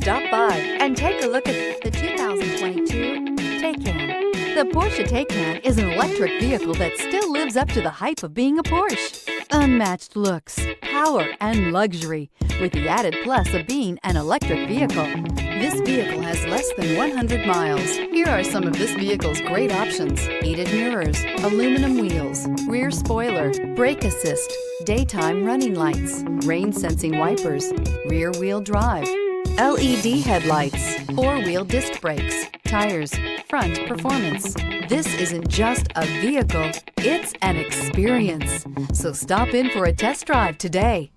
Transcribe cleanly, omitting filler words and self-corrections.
Stop by and take a look at the 2022 Taycan. The Porsche Taycan is an electric vehicle that still lives up to the hype of being a Porsche. Unmatched looks, power, and luxury, with the added plus of being an electric vehicle. This vehicle has less than 100 miles. Here are some of this vehicle's great options: heated mirrors, aluminum wheels, rear spoiler, brake assist, daytime running lights, rain sensing wipers, rear wheel drive, LED headlights, four-wheel disc brakes, tires, front performance. This isn't just a vehicle, it's an experience. So stop in for a test drive today.